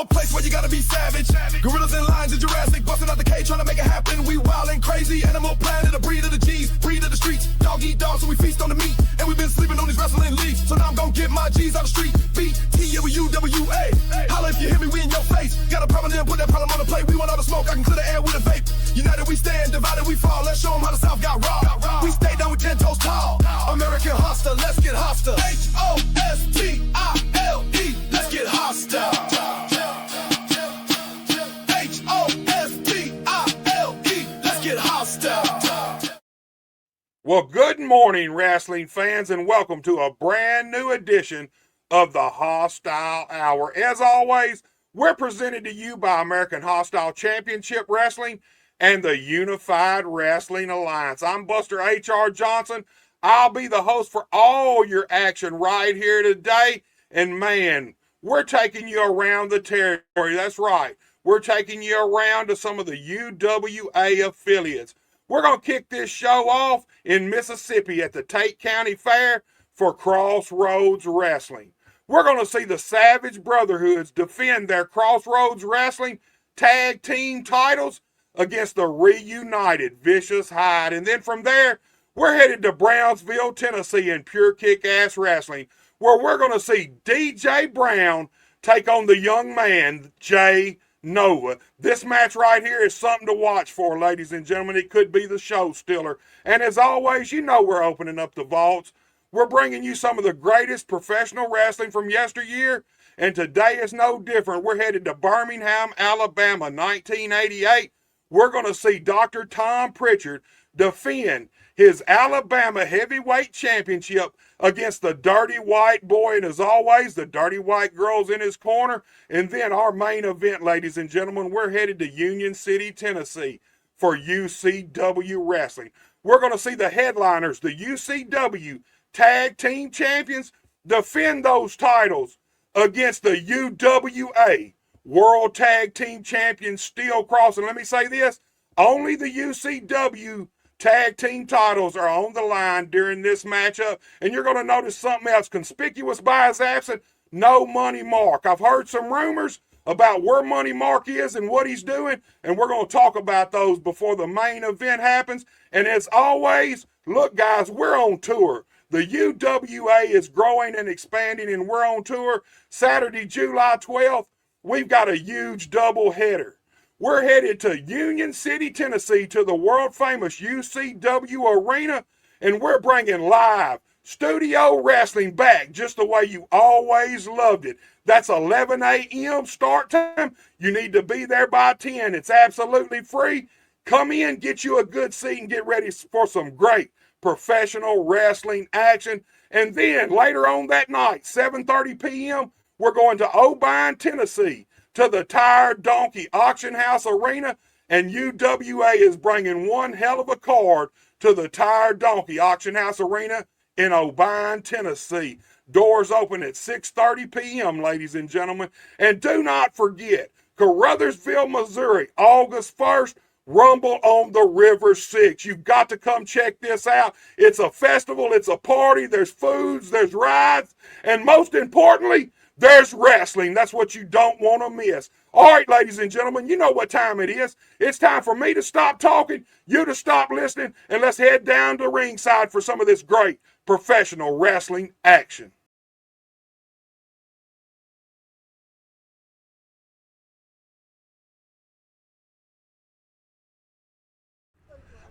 a place where you gotta be savage. Gorillas and lions in Jurassic, busting out the cage, trying to make it happen. We wild and crazy, animal planet, a breed of the G's, breed of the streets. Dog eat dog, so we feast on the meat. And we've been sleeping on these wrestling leagues. So now I'm gonna get my G's out the street. UWA. Holla if you hear me, we in your face. Got a problem, then put that problem on the plate. We want all the smoke, I can clear the air with a vape. United we stand, divided we fall. Let's show them how the South got raw. We stay down with 10 toes tall. American hostile, let's get hostile. Hostile. Let's get hostile. Let's get hostile. Well, good morning, wrestling fans, and welcome to a brand new edition of the Hostile Hour. As always, we're presented to you by American Hostile Championship Wrestling and the Unified Wrestling Alliance. I'm Buster H.R. Johnson. I'll be the host for all your action right here today. And man, we're taking you around the territory. That's right. We're taking you around to some of the UWA affiliates. We're going to kick this show off in Mississippi at the Tate County Fair for Crossroads Wrestling. We're going to see the Savage Brotherhoods defend their Crossroads Wrestling tag team titles against the reunited Vicious Hyde. And then from there, we're headed to Brownsville, Tennessee in Pure Kick-Ass Wrestling, where we're going to see DJ Brown take on the young man, Jay Nova. This match right here is something to watch for, ladies and gentlemen. It could be the show stiller. And as always, you know we're opening up the vaults. We're bringing you some of the greatest professional wrestling from yesteryear, and today is no different. We're headed to Birmingham, Alabama, 1988. We're going to see Dr. Tom Pritchard defend his Alabama Heavyweight Championship against the Dirty White Boy, and as always, the Dirty White Girl's in his corner. And then our main event, ladies and gentlemen, we're headed to Union City, Tennessee for UCW Wrestling. We're going to see the headliners, the UCW Tag Team Champions, defend those titles against the UWA World Tag Team Champions Steel Cross. And let me say this, only the UCW Tag Team titles are on the line during this matchup. And you're going to notice something else conspicuous by his absence, no Money Mark. I've heard some rumors about where Money Mark is and what he's doing, and we're going to talk about those before the main event happens. And as always, look guys, we're on tour. The UWA is growing and expanding, and we're on tour. Saturday, July 12th, we've got a huge doubleheader. We're headed to Union City, Tennessee, to the world-famous UCW Arena, and we're bringing live studio wrestling back just the way you always loved it. That's 11 a.m. start time. You need to be there by 10. It's absolutely free. Come in, get you a good seat, and get ready for some great professional wrestling action. And then later on that night, 7:30 p.m., we're going to Obion, Tennessee, to the Tired Donkey Auction House Arena, and UWA is bringing one hell of a card to the Tired Donkey Auction House Arena in Obion, Tennessee. Doors open at 6:30 p.m., ladies and gentlemen. And do not forget, Caruthersville, Missouri, August 1st, Rumble on the River 6. You've got to come check this out. It's a festival, it's a party, there's foods, there's rides, and most importantly, there's wrestling. That's what you don't want to miss. All right, ladies and gentlemen, you know what time it is. It's time for me to stop talking, you to stop listening, and let's head down to ringside for some of this great professional wrestling action.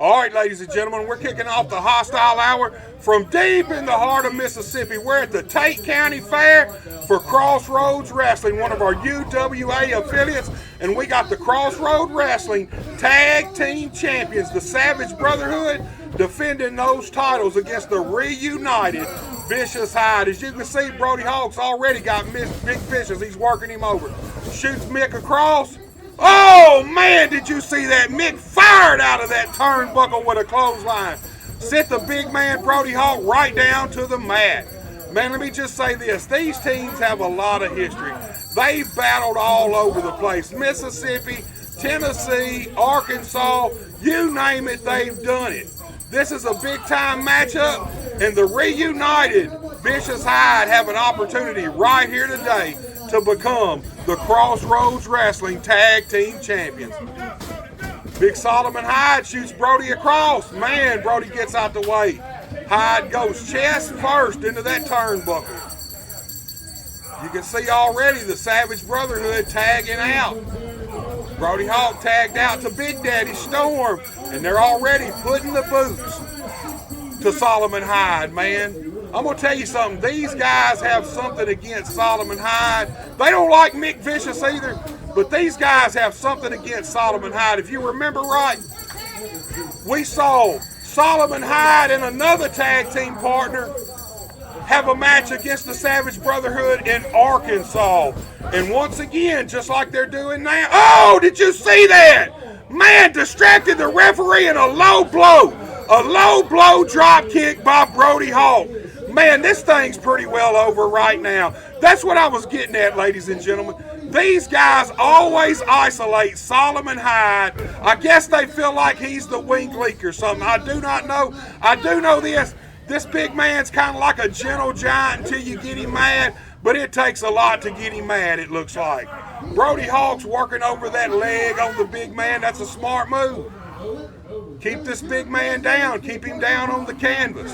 All right, ladies and gentlemen, we're kicking off the Hostile Hour from deep in the heart of Mississippi. We're at the Tate County Fair for Crossroads Wrestling, one of our UWA affiliates, and we got the Crossroads Wrestling Tag Team Champions, the Savage Brotherhood, defending those titles against the reunited Vicious Hyde. As you can see, Brody Hawk's already got Big Vicious. He's working him over. Shoots Mick across. Oh, man, did you see that? Mick fired out of that turnbuckle with a clothesline. Sent the big man, Brody Hawk, right down to the mat. Man, let me just say this. These teams have a lot of history. They've battled all over the place. Mississippi, Tennessee, Arkansas, you name it, they've done it. This is a big-time matchup, and the reunited Vicious Hyde have an opportunity right here today to become the Crossroads Wrestling Tag Team Champions. Big Solomon Hyde shoots Brody across. Man, Brody gets out the way. Hyde goes chest first into that turnbuckle. You can see already the Savage Brotherhood tagging out. Brody Hawk tagged out to Big Daddy Storm, and they're already putting the boots to Solomon Hyde, man. I'm going to tell you something. These guys have something against Solomon Hyde. They don't like Mick Vicious either, but these guys have something against Solomon Hyde. If you remember right, we saw Solomon Hyde and another tag team partner have a match against the Savage Brotherhood in Arkansas. And once again, just like they're doing now. Oh, did you see that? Man, distracted the referee in a low blow. A low blow drop kick by Brody Hawk. Man, this thing's pretty well over right now. That's what I was getting at, ladies and gentlemen. These guys always isolate Solomon Hyde. I guess they feel like he's the wink leak or something. I do not know. I do know this. This big man's kind of like a gentle giant until you get him mad, but it takes a lot to get him mad, it looks like. Brody Hawk's working over that leg on the big man. That's a smart move. Keep this big man down. Keep him down on the canvas.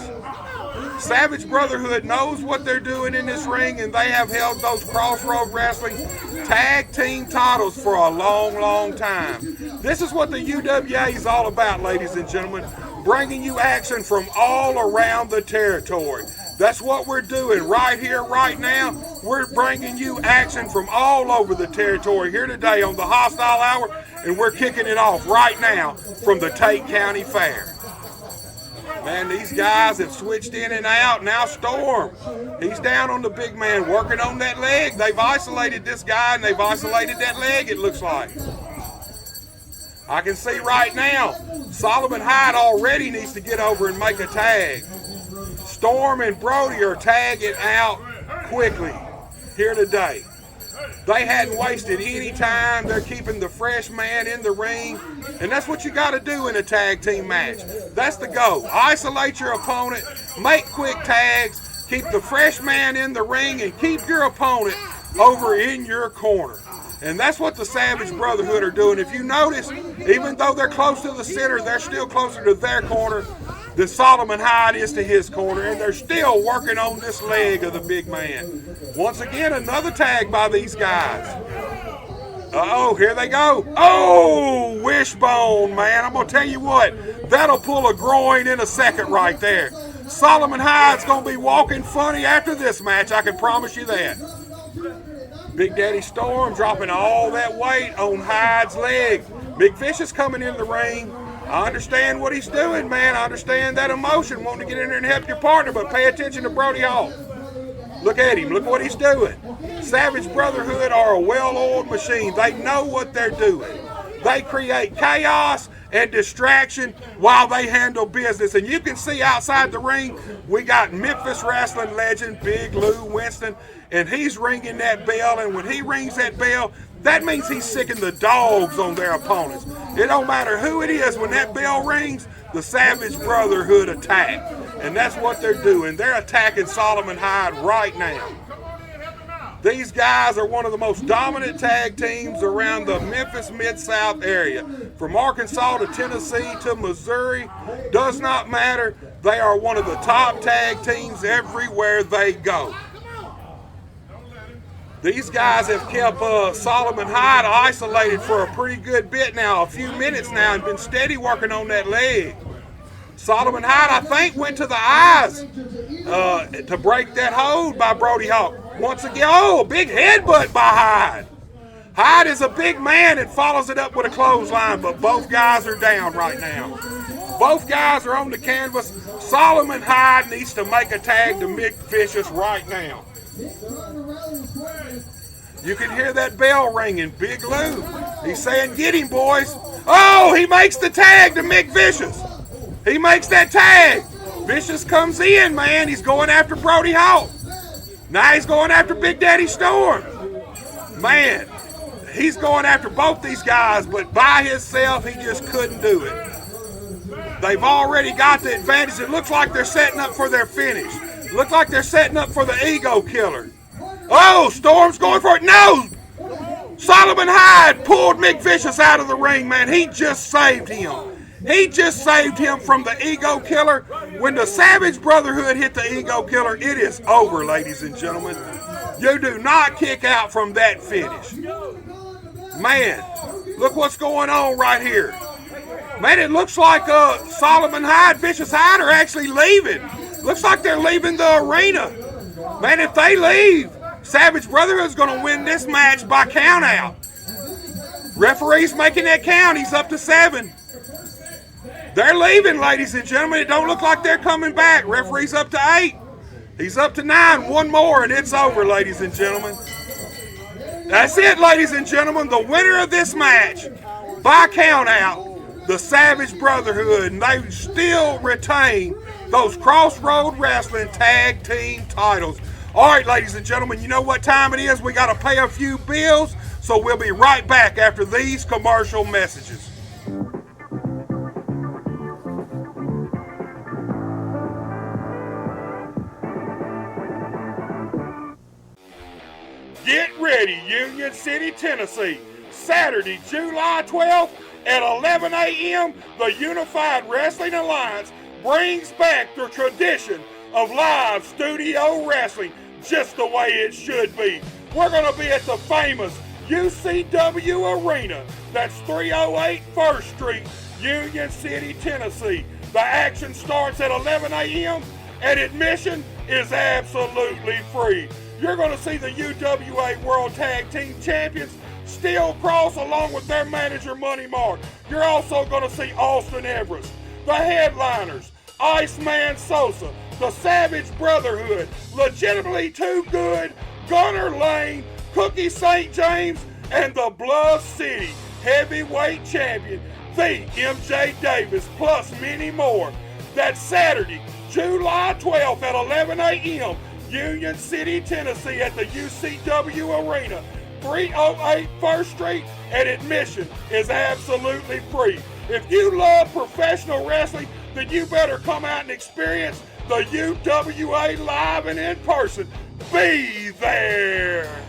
Savage Brotherhood knows what they're doing in this ring, and they have held those Crossroad Wrestling tag team titles for a long, long time. This is what the UWA is all about, ladies and gentlemen. Bringing you action from all around the territory. That's what we're doing right here, right now. We're bringing you action from all over the territory here today on the Hostile Hour, and we're kicking it off right now from the Tate County Fair. Man, these guys have switched in and out. Now Storm, he's down on the big man, working on that leg. They've isolated this guy, and they've isolated that leg, it looks like. I can see right now, Solomon Hyde already needs to get over and make a tag. Storm and Brody are tagging out quickly here today. They hadn't wasted any time. They're keeping the fresh man in the ring. And that's what you got to do in a tag team match. That's the goal. Isolate your opponent, make quick tags, keep the fresh man in the ring, and keep your opponent over in your corner. And that's what the Savage Brotherhood are doing. If you notice, even though they're close to the center, they're still closer to their corner than Solomon Hyde is to his corner, and they're still working on this leg of the big man. Once again, another tag by these guys. Uh-oh, here they go. Oh, wishbone, man. I'm going to tell you what, that'll pull a groin in a second right there. Solomon Hyde's going to be walking funny after this match, I can promise you that. Big Daddy Storm dropping all that weight on Hyde's leg. Big Fish is coming in the ring. I understand what he's doing, man. I understand that emotion, wanting to get in there and help your partner, but pay attention to Brody Hawk. Look at him. Look what he's doing. Savage Brotherhood are a well-oiled machine. They know what they're doing. They create chaos and distraction while they handle business. And you can see outside the ring, we got Memphis wrestling legend Big Lou Winston, and he's ringing that bell. And when he rings that bell, that means he's sicking the dogs on their opponents. It don't matter who it is, when that bell rings, the Savage Brotherhood attack. And that's what they're doing. They're attacking Solomon Hyde right now. These guys are one of the most dominant tag teams around the Memphis Mid-South area. From Arkansas to Tennessee to Missouri, does not matter. They are one of the top tag teams everywhere they go. These guys have kept Solomon Hyde isolated for a pretty good bit now, a few minutes now, and been steady working on that leg. Solomon Hyde, I think, went to the eyes to break that hold by Brody Hawk. Once again, oh, a big headbutt by Hyde. Hyde is a big man and follows it up with a clothesline, but both guys are down right now. Both guys are on the canvas. Solomon Hyde needs to make a tag to Mick Vicious right now. You can hear that bell ringing. Big Lou, he's saying, get him, boys. Oh, he makes the tag to Mick Vicious. He makes that tag. Vicious comes in, man. He's going after Brody Hawk. Now he's going after Big Daddy Storm. Man, he's going after both these guys, but by himself, he just couldn't do it. They've already got the advantage. It looks like they're setting up for their finish. Looks like they're setting up for the ego killer. Oh, Storm's going for it. No! Solomon Hyde pulled Mick Vicious out of the ring, man. He just saved him. He just saved him from the ego killer. When the Savage Brotherhood hit the ego killer, it is over, ladies and gentlemen. You do not kick out from that finish. Man, look what's going on right here. Man, it looks like Solomon Hyde, Vicious Hyde are actually leaving. Looks like they're leaving the arena. Man, if they leave, Savage Brotherhood's going to win this match by count out. Referee's making that count. He's up to 7. They're leaving, ladies and gentlemen. It don't look like they're coming back. Referee's up to 8. He's up to 9. One more, and it's over, ladies and gentlemen. That's it, ladies and gentlemen. The winner of this match, by count out, the Savage Brotherhood, and they still retain those Crossroad Wrestling Tag Team titles. All right, ladies and gentlemen, you know what time it is. We got to pay a few bills, so we'll be right back after these commercial messages. Get ready, Union City, Tennessee. Saturday, July 12th at 11 a.m., the Unified Wrestling Alliance brings back the tradition of live studio wrestling just the way it should be. We're going to be at the famous UCW Arena. That's 308 1st Street, Union City, Tennessee. The action starts at 11 a.m. and admission is absolutely free. You're going to see the UWA World Tag Team Champions Steel Cross along with their manager Money Mark. You're also going to see Austin Everest, the headliners, Iceman Sosa, the Savage Brotherhood, Legitimately Too Good, Gunner Lane, Cookie St. James, and the Bluff City Heavyweight Champion, the MJ Davis, plus many more. That's Saturday, July 12th at 11 a.m., Union City, Tennessee at the UCW Arena, 308 1st Street, and admission is absolutely free. If you love professional wrestling, then you better come out and experience the UWA live and in person. Be there.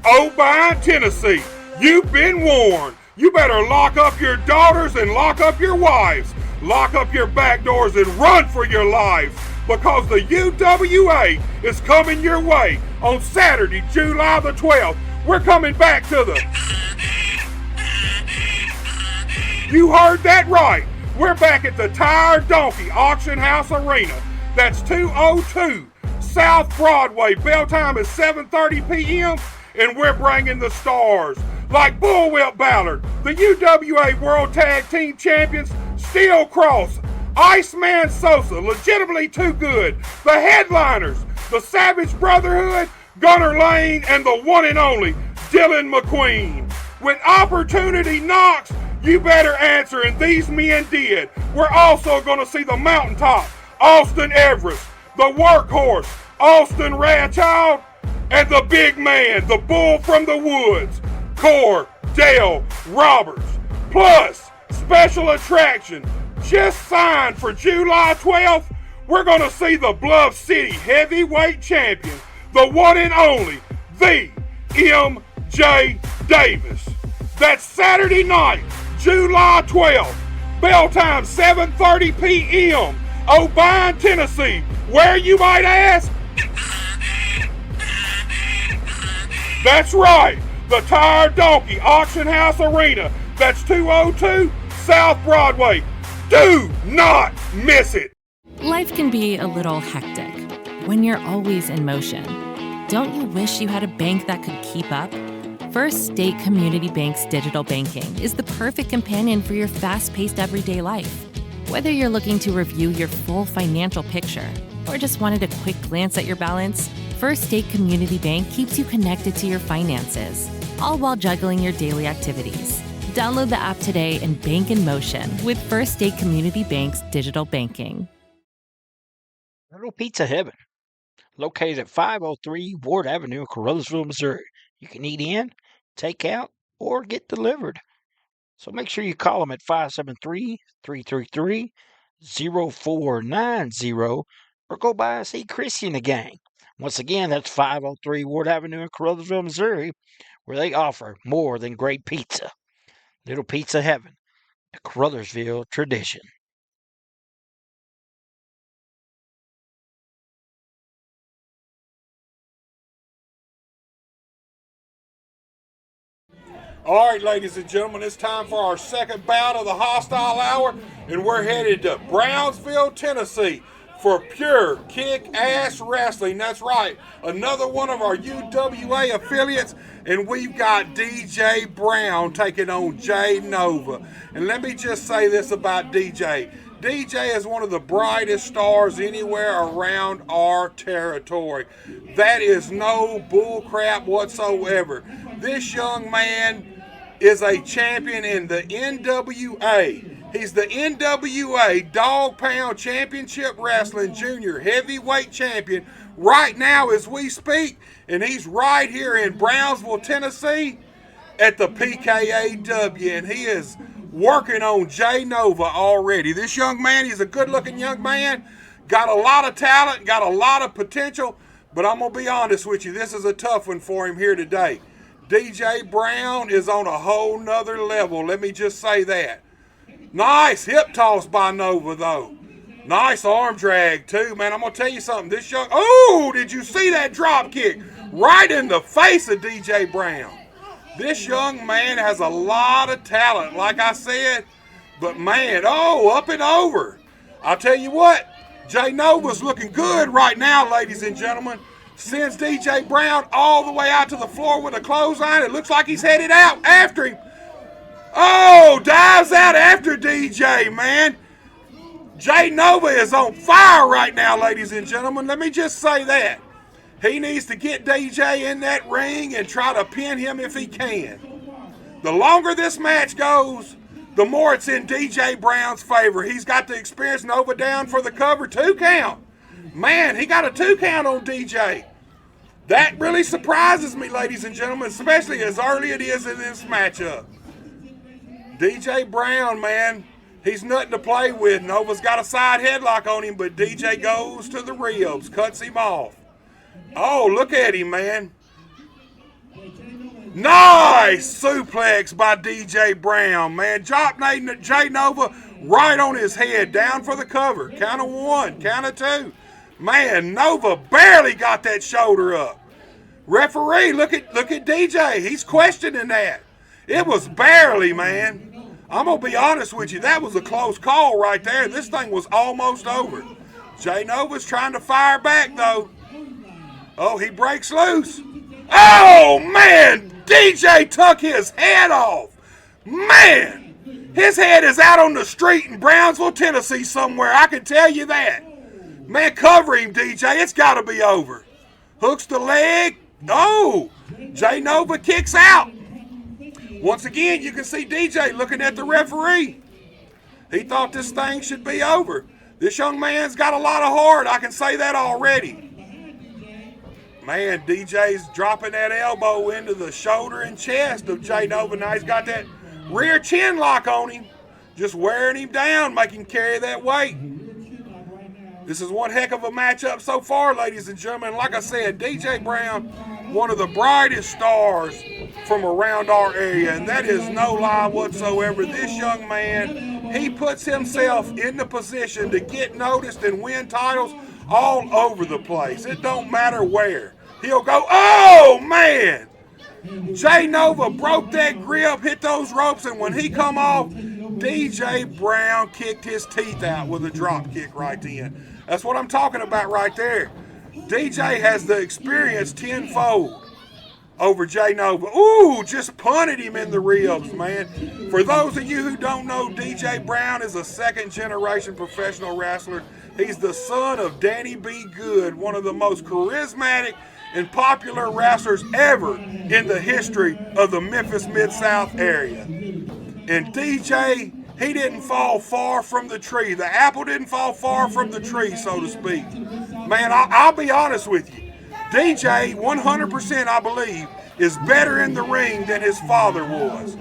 O'Bine, Tennessee, you've been warned. You better lock up your daughters and lock up your wives. Lock up your back doors and run for your lives, because the UWA is coming your way on Saturday, July the 12th. We're coming back to the... You heard that right. We're back at the Tired Donkey Auction House Arena. That's 202 South Broadway. Bell time is 7:30 p.m. and we're bringing the stars like Bullwhip Ballard, the UWA World Tag Team Champions, Steel Cross, Iceman Sosa, Legitimately Too Good, the headliners, the Savage Brotherhood, Gunner Lane, and the one and only Dylan McQueen. When opportunity knocks, you better answer, and these men did. We're also going to see the mountaintop, Austin Everest, the workhorse, Austin Radchild, and the big man, the bull from the woods, Cordell Roberts. Plus, special attraction, just signed for July 12th, we're going to see the Bluff City Heavyweight Champion, the one and only, the MJ Davis. That's Saturday night, July 12th, bell time 7:30 p.m., O'Bine, Tennessee. Where, you might ask? That's right, the Tired Donkey Auction House Arena. That's 202 South Broadway. Do not miss it. Life can be a little hectic when you're always in motion. Don't you wish you had a bank that could keep up? First State Community Bank's digital banking is the perfect companion for your fast-paced everyday life. Whether you're looking to review your full financial picture or just wanted a quick glance at your balance, First State Community Bank keeps you connected to your finances, all while juggling your daily activities. Download the app today and bank in motion with First State Community Bank's digital banking. Little Pizza Heaven, located at 503 Ward Avenue in Carruthersville, Missouri. You can eat in, take out, or get delivered. So make sure you call them at 573-333-0490 or go by and see Chrissy and the gang. Once again, that's 503 Ward Avenue in Caruthersville, Missouri, where they offer more than great pizza. Little Pizza Heaven, a Caruthersville tradition. All right, ladies and gentlemen, it's time for our second bout of the Hostile Hour, and we're headed to Brownsville, Tennessee for pure kick-ass wrestling. That's right, another one of our UWA affiliates, and we've got DJ Brown taking on Jay Nova. And let me just say this about DJ. DJ is one of the brightest stars anywhere around our territory. That is no bullcrap whatsoever. This young man is a champion in the NWA. He's the NWA Dog Pound Championship Wrestling Junior Heavyweight Champion right now as we speak, and he's right here in Brownsville, Tennessee at the PKAW, and he is working on Jay Nova already. This young man, he's a good-looking young man, got a lot of talent, got a lot of potential, but I'm going to be honest with you, this is a tough one for him here today. DJ Brown is on a whole nother level, let me just say that. Nice hip toss by Nova, though. Nice arm drag, too, man. I'm going to tell you something. This young... Oh, did you see that drop kick? Right in the face of DJ Brown. This young man has a lot of talent, like I said. But, man, up and over. I'll tell you what, Jay Nova's looking good right now, ladies and gentlemen. Sends DJ Brown all the way out to the floor with a clothesline. It looks like he's headed out after him. Oh, dives out after DJ, man. Jay Nova is on fire right now, ladies and gentlemen. Let me just say that. He needs to get DJ in that ring and try to pin him if he can. The longer this match goes, the more it's in DJ Brown's favor. He's got the experience. Nova down for the cover. 2 count. Man, he got a 2 count on DJ. That really surprises me, ladies and gentlemen, especially as early it is in this matchup. DJ Brown, man, he's nothing to play with. Nova's got a side headlock on him, but DJ goes to the ribs, cuts him off. Oh, look at him, man. Nice suplex by DJ Brown, man. Drop Jay Nova right on his head, down for the cover. Count of 1, count of 2. Man, Nova barely got that shoulder up. Referee, look at DJ. He's questioning that. It was barely, man. I'm going to be honest with you. That was a close call right there. This thing was almost over. Jay Nova's trying to fire back, though. Oh, he breaks loose. Oh, man. DJ took his head off. Man. His head is out on the street in Brownsville, Tennessee somewhere. I can tell you that. Man, cover him, DJ. It's got to be over. Hooks the leg. Oh, Jay Nova kicks out. Once again, you can see DJ looking at the referee. He thought this thing should be over. This young man's got a lot of heart. I can say that already. Man, DJ's dropping that elbow into the shoulder and chest of Jay Nova. Now he's got that rear chin lock on him. Just wearing him down, making him carry that weight. This is one heck of a matchup so far, ladies and gentlemen. Like I said, DJ Brown, one of the brightest stars from around our area, and that is no lie whatsoever. This young man, he puts himself in the position to get noticed and win titles all over the place. It don't matter where. He'll go, oh, man! Jay Nova broke that grip, hit those ropes, and when he come off, DJ Brown kicked his teeth out with a drop kick right then. That's what I'm talking about right there. DJ has the experience tenfold over Jay Nova. Ooh, just punted him in the ribs, man. For those of you who don't know, DJ Brown is a second-generation professional wrestler. He's the son of Danny B. Good, one of the most charismatic and popular wrestlers ever in the history of the Memphis Mid-South area. And DJ, he didn't fall far from the tree. The apple didn't fall far from the tree, so to speak. Man, I'll be honest with you. DJ, 100% I believe, is better in the ring than his father was.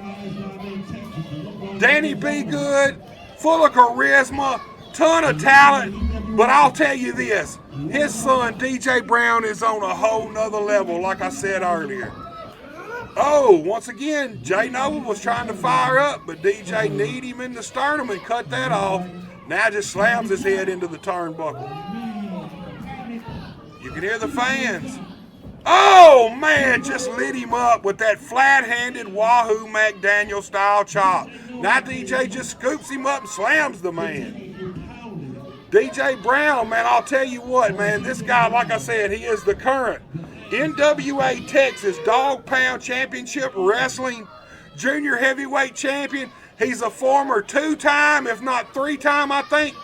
Danny B. Good, full of charisma, ton of talent, but I'll tell you this, His son, DJ Brown, is on a whole nother level, like I said earlier. Oh, once again, Jay Nova was trying to fire up, but DJ kneed him in the sternum and cut that off. Now just slams his head into the turnbuckle. You can hear the fans. Oh, man, just lit him up with that flat-handed Wahoo McDaniel style chop. Now DJ just scoops him up and slams the man. DJ Brown, man, I'll tell you what, man, this guy, like I said, he is the current NWA Texas Dog Pound Championship Wrestling Junior Heavyweight Champion. He's a former 2-time, if not 3-time, I think,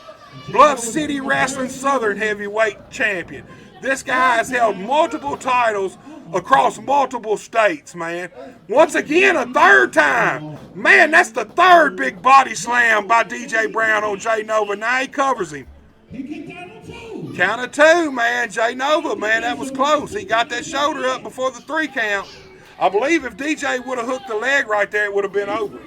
Bluff City Wrestling Southern Heavyweight Champion. This guy has held multiple titles across multiple states, man. Once again, a 3rd time. Man, that's the 3rd big body slam by DJ Brown on Jay Nova. Now he covers him. Count of 2, man. Jay Nova, man, that was close. He got that shoulder up before the 3 count. I believe if DJ would have hooked the leg right there, it would have been over.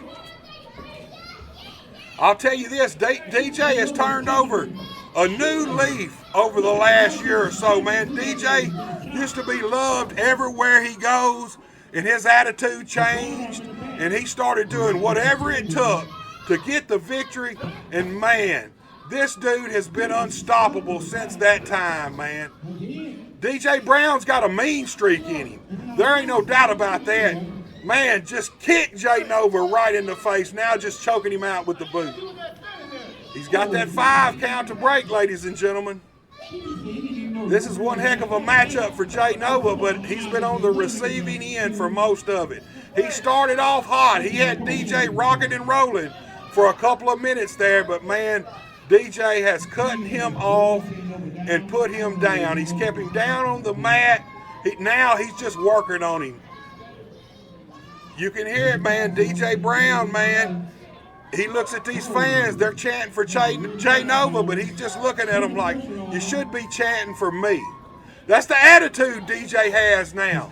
I'll tell you this, DJ has turned over a new leaf over the last year or so, man. DJ used to be loved everywhere he goes, and his attitude changed, and he started doing whatever it took to get the victory, and man, this dude has been unstoppable since that time, man. DJ Brown's got a mean streak in him. There ain't no doubt about that. Man, just kicked Jay Nova right in the face, now just choking him out with the boot. He's got that 5 count to break, ladies and gentlemen. This is one heck of a matchup for Jay Nova, but he's been on the receiving end for most of it. He started off hot. He had DJ rocking and rolling for a couple of minutes there, but man, DJ has cut him off and put him down. He's kept him down on the mat. Now he's just working on him. You can hear it, man. DJ Brown, man. He looks at these fans. They're chanting for Jay Nova, but he's just looking at them like, you should be chanting for me. That's the attitude DJ has now.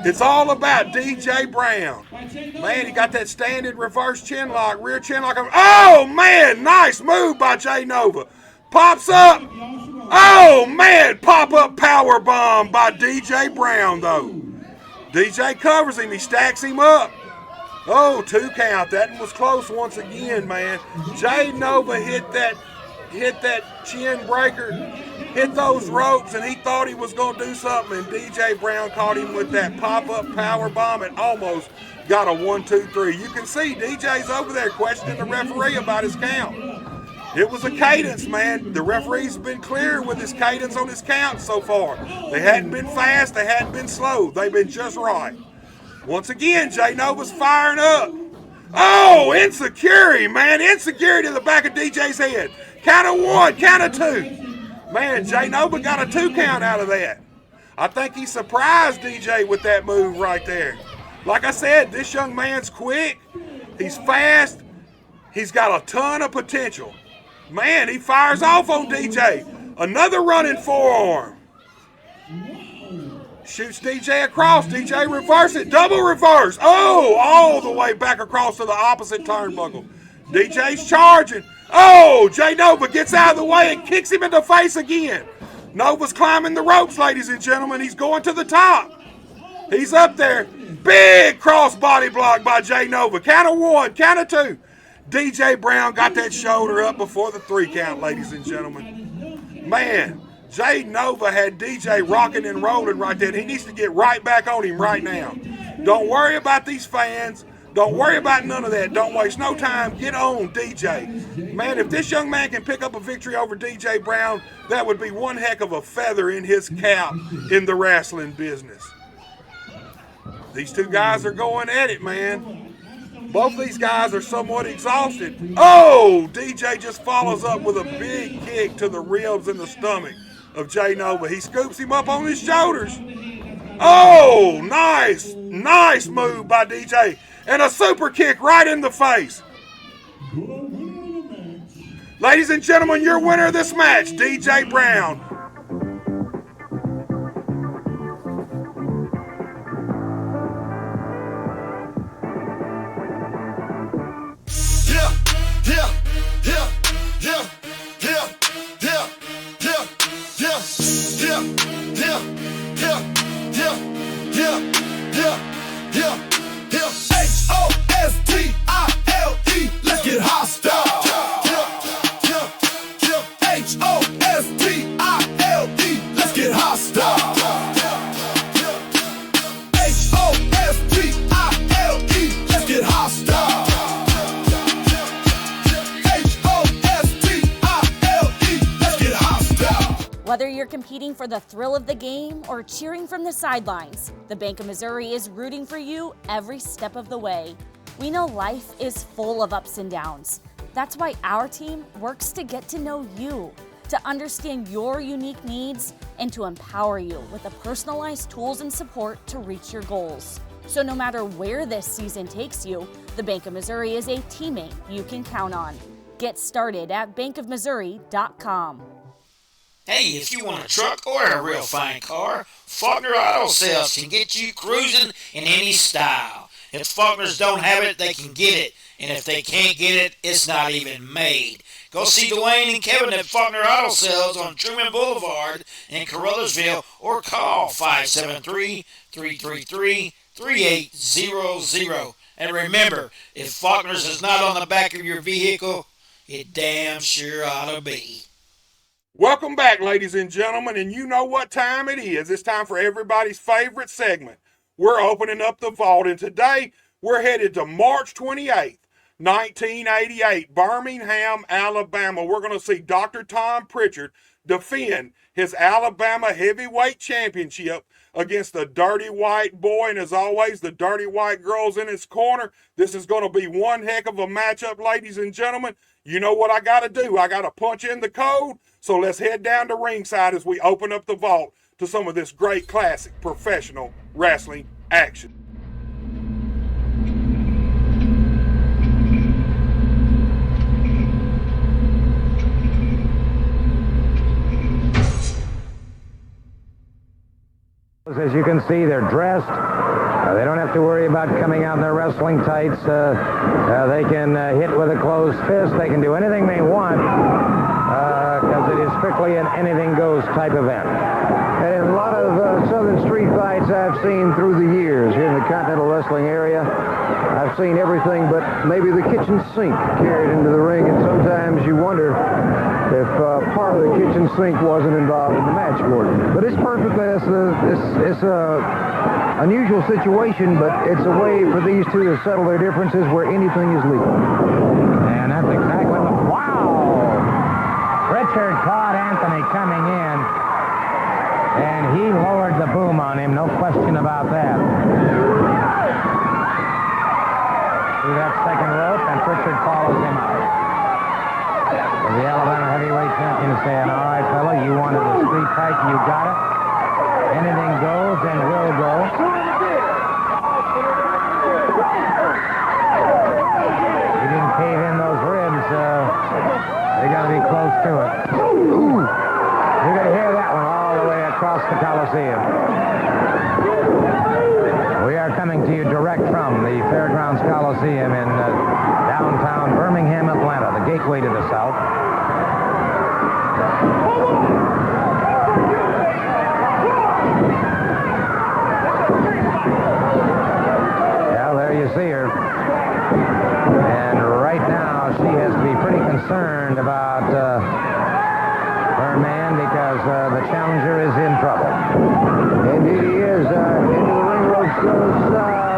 It's all about DJ Brown. Man, he got that standing reverse chin lock, rear chin lock. Oh, man, nice move by Jay Nova. Pops up. Oh, man, pop-up power bomb by DJ Brown, though. DJ covers him. He stacks him up. Oh, 2 count. That was close once again, man. Jay Nova hit that chin breaker, hit those ropes, and he thought he was going to do something, and DJ Brown caught him with that pop-up power bomb and almost got a 1, 2, 3. You can see DJ's over there questioning the referee about his count. It was a cadence, man. The referee's been clear with his cadence on his count so far. They hadn't been fast. They hadn't been slow. They've been just right. Once again, Jay Nova's firing up. Oh, insecurity, man. Insecurity to the back of DJ's head. Count of 1, count of 2. Man, Jay Nova got a 2 count out of that. I think he surprised DJ with that move right there. Like I said, this young man's quick. He's fast. He's got a ton of potential. Man, he fires off on DJ. Another running forearm. Shoots DJ across. DJ reverse it. Double reverse. Oh, all the way back across to the opposite turnbuckle. DJ's charging. Oh, Jay Nova gets out of the way and kicks him in the face again. Nova's climbing the ropes, ladies and gentlemen. He's going to the top. He's up there. Big crossbody block by Jay Nova. Count of 1, count of 2. DJ Brown got that shoulder up before the 3 count, ladies and gentlemen. Man, Jay Nova had DJ rocking and rolling right there. He needs to get right back on him right now. Don't worry about these fans. Don't worry about none of that. Don't waste no time. Get on DJ. Man, if this young man can pick up a victory over DJ Brown, that would be one heck of a feather in his cap in the wrestling business. These 2 guys are going at it, man. Both these guys are somewhat exhausted. Oh, DJ just follows up with a big kick to the ribs and the stomach of Jay Nova. He scoops him up on his shoulders. Oh, nice move by DJ. And a super kick right in the face. Ladies and gentlemen, your winner of this match, DJ Brown. Whether you're competing for the thrill of the game or cheering from the sidelines, the Bank of Missouri is rooting for you every step of the way. We know life is full of ups and downs. That's why our team works to get to know you, to understand your unique needs, and to empower you with the personalized tools and support to reach your goals. So no matter where this season takes you, the Bank of Missouri is a teammate you can count on. Get started at bankofmissouri.com. Hey, if you want a truck or a real fine car, Faulkner Auto Sales can get you cruising in any style. If Faulkners don't have it, they can get it. And if they can't get it, it's not even made. Go see Dwayne and Kevin at Faulkner Auto Sales on Truman Boulevard in Caruthersville or call 573-333-3800. And remember, if Faulkner's is not on the back of your vehicle, it damn sure ought to be. Welcome back, ladies and gentlemen, and you know what time it is. It's time for everybody's favorite segment. We're opening up the vault, and today we're headed to March 28th, 1988, Birmingham, Alabama. We're going to see Dr. Tom Pritchard defend his Alabama heavyweight championship against the Dirty White Boy, and as always, the Dirty White Girl's in his corner. This is going to be one heck of a matchup, ladies and gentlemen. You know what I got to do. I got to punch in the code. So let's head down to ringside as we open up the vault to some of this great classic professional wrestling action. As you can see, they're dressed. They don't have to worry about coming out in their wrestling tights. They can hit with a closed fist. They can do anything they want because it is strictly an anything-goes type event. And a lot of Southern street fights I've seen through the years here in the Continental Wrestling area. I've seen everything but maybe the kitchen sink carried into the ring, and sometimes you wonder if part of the kitchen sink wasn't involved in the match, Gordon. But it's perfectly, it's a unusual situation, but it's a way for these two to settle their differences where anything is legal. And that's exactly what... Wow! Richard caught Anthony coming in, and he lowered the boom on him, no question about that. Through that second rope, and Pritchard follows him out. So the Alabama heavyweight champion is saying, all right, fella, you wanted a street fight, you got it. Anything goes and will go. You didn't cave in those ribs. They got to be close to it. Ooh. You're going to hear that one all the way across the Coliseum. We are coming to you direct from the Fairgrounds Coliseum in downtown Birmingham, Atlanta, the gateway to the South. Well, there you see her. And right now, she has to be pretty concerned about her man because the challenger is in trouble. Indeed he is. Into the ring ropes goes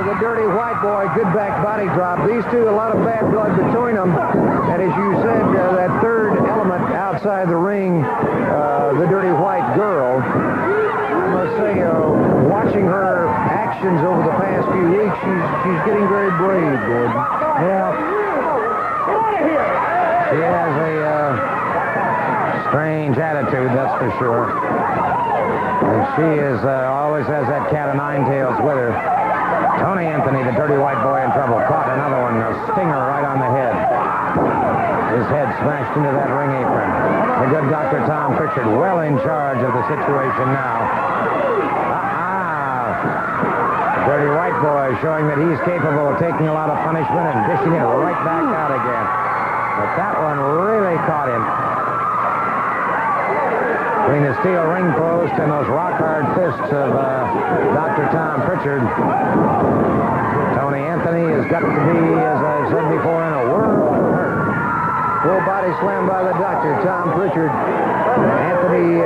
the Dirty White Boy. Good back body drop. These two, a lot of bad blood between them. And as you said, that third element outside the ring, the Dirty White Girl, I must say, watching her actions over the past few weeks, she's getting very brave, Gordon. Yeah. She has a strange attitude, that's for sure. And she is always has that cat of nine tails with her. Tony Anthony, the Dirty White Boy, in trouble. Caught another one, a stinger right on the head. His head smashed into that ring apron. The good Dr. Tom Pritchard well in charge of the situation now. The Dirty White Boy showing that he's capable of taking a lot of punishment and dishing it right back out again. But that one really caught him. Between the steel ring post and those rock-hard fists of Dr. Tom Pritchard, Tony Anthony has got to be, as I've said before, in a world of hurt. Full body slam by the doctor, Tom Pritchard. Anthony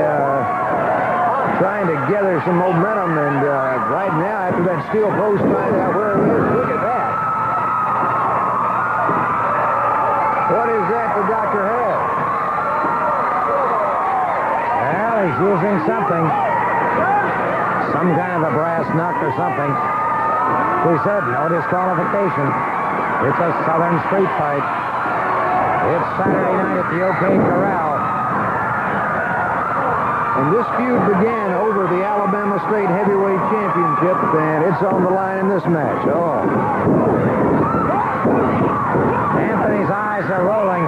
trying to gather some momentum, and right now, after that steel post, find out where he is. Look at that. What is that the doctor has? Well, he He's using something. Some kind of a brass knuck or something. He said no disqualification. It's a Southern street fight. It's Saturday night at the OK Corral. And this feud began over the Alabama State Heavyweight Championship, and it's on the line in this match. Oh. Anthony's eyes are rolling.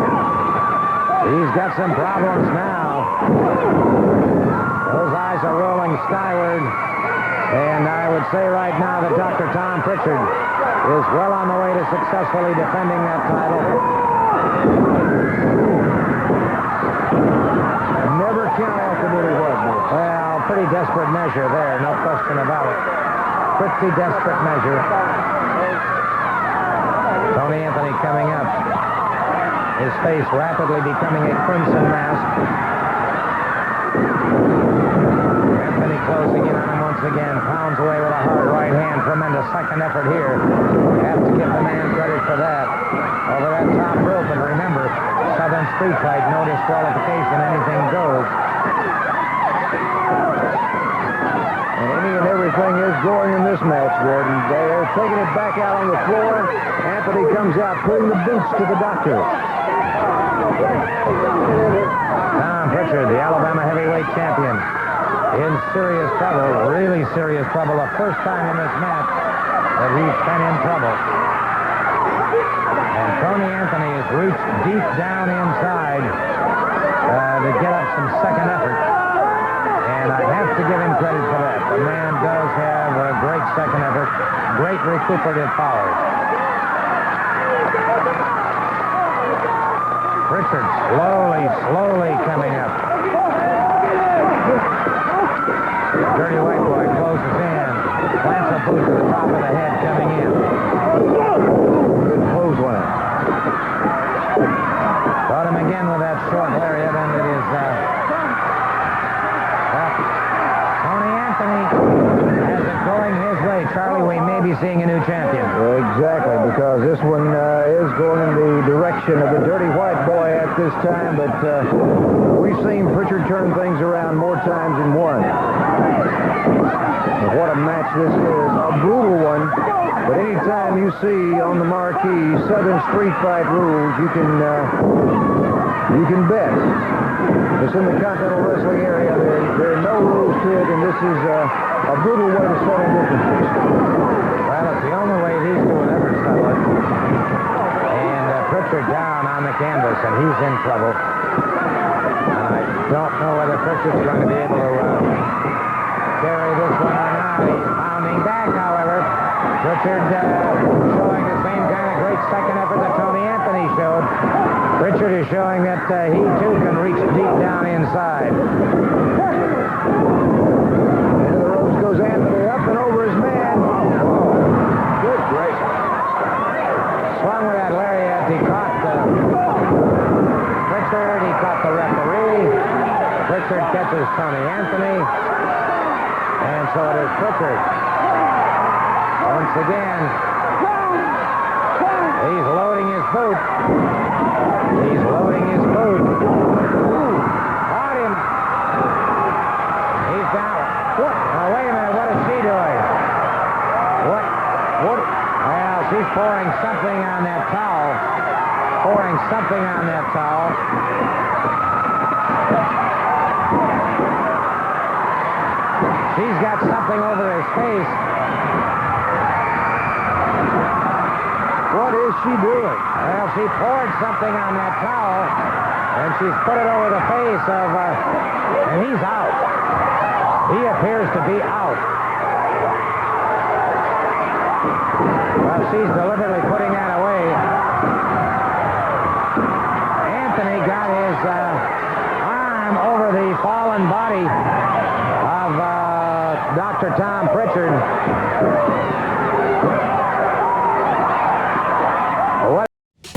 He's got some problems now. Those eyes are rolling skyward. And I would say right now that Dr. Tom Pritchard is well on the way to successfully defending that title. Never count out the Dirty White Boy. Well, pretty desperate measure there, no question about it. Pretty desperate measure. Tony Anthony coming up. His face rapidly becoming a crimson mask. Anthony closing in on him once again. Pounds away with a hard right hand. Tremendous second effort here. Have to give the man credit for that. Over that top rope. And remember, Southern street fight, no disqualification, anything goes. And any and everything is going in this match, Gordon. They're taking it back out on the floor. Anthony comes out, putting the boots to the doctor. Tom Pritchard, the Alabama heavyweight champion, in serious trouble, really serious trouble. The first time in this match that he's been in trouble. And Tony Anthony has reached deep down inside to get up some second effort. And I have to give him credit for that. The man does have a great second effort, great recuperative powers. Pritchard slowly coming up. Dirty White Boy closes in. Plants a boot to the top of the head coming in. Good clothesline. Caught him again with that short lariat, and it is Tony Anthony has it going his way. Charlie, we may be seeing a new champion. Exactly, because this one is going in the direction of the Dirty White Boy at this time, but we've seen Pritchard turn things around more times than one. And what a match this is. A brutal one, but anytime you see on the marquee Southern Street Fight rules, you can bet. It's in the Continental Wrestling area. There are no rules to it, and this is a brutal way to settle differences. Well, it's the only way these two will ever settle it. And Pritchard down on the canvas, and he's in trouble. And I don't know whether Pritchard's going to be able to carry this one or not. He's pounding back, however. Pritchard showing the same kind of great second effort that Tony Anthony showed. Pritchard is showing that he too can reach deep down inside. Into the ropes goes Anthony, up and over his man. Oh, good gracious. Swung with that lariat. He caught Pritchard. He caught the referee. Pritchard catches Tony Anthony. And so it is Pritchard. Once again, he's loading his boot. He's loading his boot. Caught him. He's down. What? Now, wait a minute. What is she doing? What? Well, she's pouring something on that towel. Pouring something on that towel. She's got something over his face. What is she doing? Well, she poured something on that towel, and she's put it over the face of, and he's out. He appears to be out. Well, she's deliberately putting that away. Anthony got his arm over the fallen body of Dr. Tom Pritchard.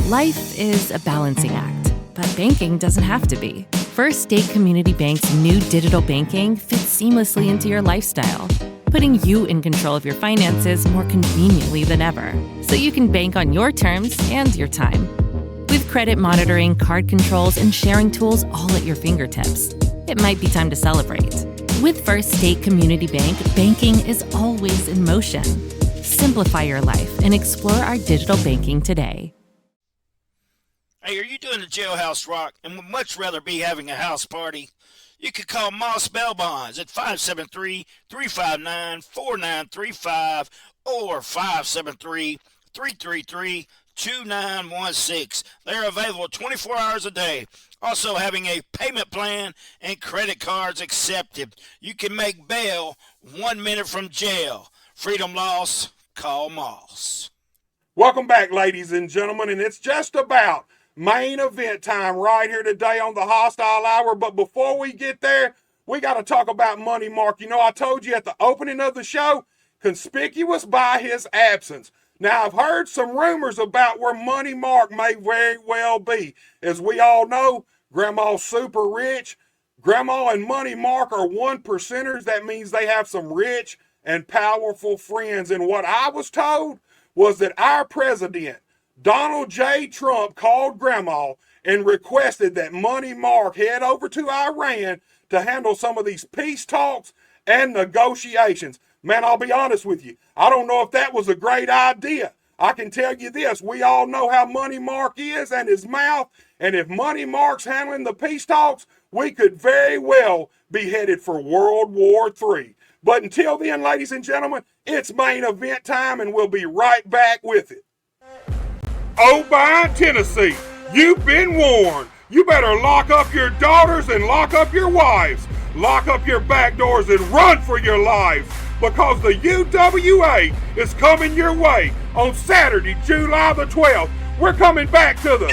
Life is a balancing act, but banking doesn't have to be. First State Community Bank's new digital banking fits seamlessly into your lifestyle, putting you in control of your finances more conveniently than ever, so you can bank on your terms and your time. With credit monitoring, card controls, and sharing tools all at your fingertips, it might be time to celebrate. With First State Community Bank, banking is always in motion. Simplify your life and explore our digital banking today. Hey, are you doing the jailhouse rock and would much rather be having a house party? You could call Moss Bell Bonds at 573-359-4935 or 573-333-2916. They're available 24 hours a day. Also having a payment plan and credit cards accepted. You can make bail 1 minute from jail. Freedom loss, call Moss. Welcome back, ladies and gentlemen, and it's just about main event time right here today on the Hostile Hour. But before we get there, we got to talk about Money Mark. You know, I told you at the opening of the show, conspicuous by his absence. Now, I've heard some rumors about where Money Mark may very well be. As we all know, Grandma's super rich. Grandma and Money Mark are 1%ers. That means they have some rich and powerful friends. And what I was told was that our president, Donald J. Trump, called Grandma and requested that Money Mark head over to Iran to handle some of these peace talks and negotiations. Man, I'll be honest with you. I don't know if that was a great idea. I can tell you this. We all know how Money Mark is and his mouth. And if Money Mark's handling the peace talks, we could very well be headed for World War III. But until then, ladies and gentlemen, it's main event time, and we'll be right back with it. O'Brien, Tennessee, you've been warned. You better lock up your daughters and lock up your wives. Lock up your back doors and run for your lives, because the UWA is coming your way on Saturday, July the 12th. We're coming back to the...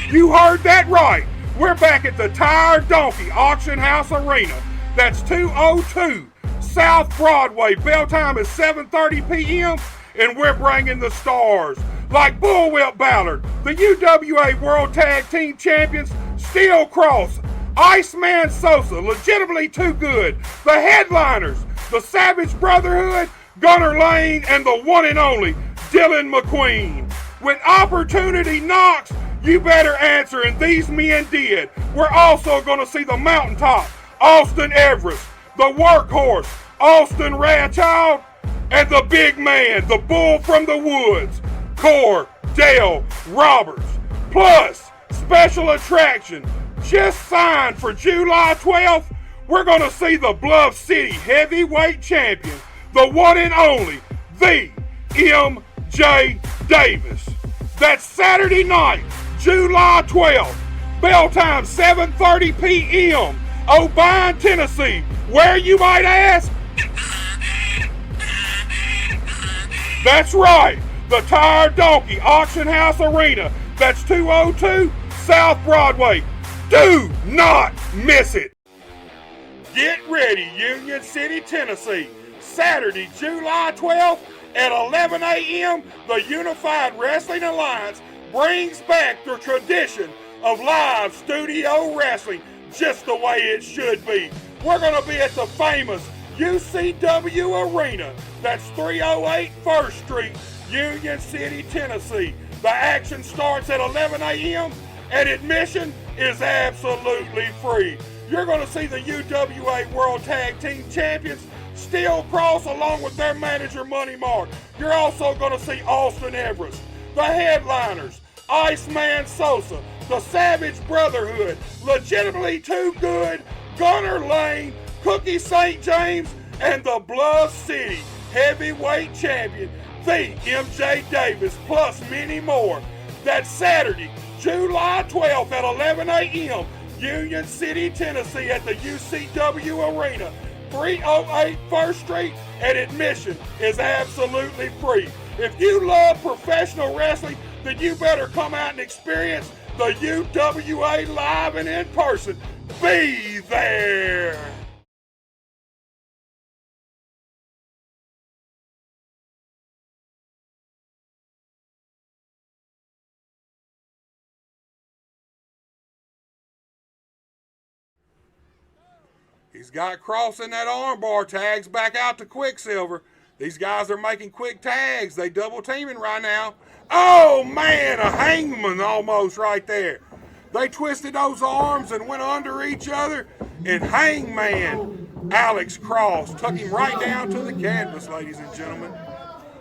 You heard that right. We're back at the Tired Donkey Auction House Arena. That's 202 South Broadway. Bell time is 7:30 p.m. and we're bringing the stars like Bullwhip Ballard, the UWA World Tag Team Champions, Steel Cross, Iceman Sosa, legitimately too good. The headliners, the Savage Brotherhood, Gunner Lane, and the one and only Dylan McQueen. When opportunity knocks, you better answer, and these men did. We're also going to see the mountaintop, Austin Everest, the workhorse, Austin Radchild, and the big man, the bull from the woods, Cordell Roberts. Plus, special attraction, just signed for July 12th, we're going to see the Bluff City heavyweight champion, the one and only, the MJ Davis. That's Saturday night, July 12th, bell time 7:30 p.m., O'Brien, Tennessee. Where, you might ask? That's right, the Tired Donkey Auction House Arena. That's 202 South Broadway. Do not miss it. Get ready, Union City, Tennessee. Saturday, July 12th at 11 a.m., the Unified Wrestling Alliance brings back the tradition of live studio wrestling just the way it should be. We're going to be at the famous UCW Arena. That's 308 1st Street, Union City, Tennessee. The action starts at 11 a.m. and admission is absolutely free. You're going to see the UWA World Tag Team Champions, Steel Cross, along with their manager, Money Mark. You're also going to see Austin Everest, the headliners, Iceman Sosa, the Savage Brotherhood, legitimately too good, Gunner Lane, Cookie St. James, and the Bluff City heavyweight champion, the MJ Davis, plus many more. That's Saturday, July 12th at 11 a.m., Union City, Tennessee at the UCW Arena, 308 1st Street, and admission is absolutely free. If you love professional wrestling, then you better come out and experience the UWA live and in person. Be there. He's got Cross in that armbar, tags back out to Quicksilver. These guys are making quick tags. They double teaming right now. Oh man, a hangman almost right there. They twisted those arms and went under each other, and Hangman Alex Cross took him right down to the canvas, ladies and gentlemen.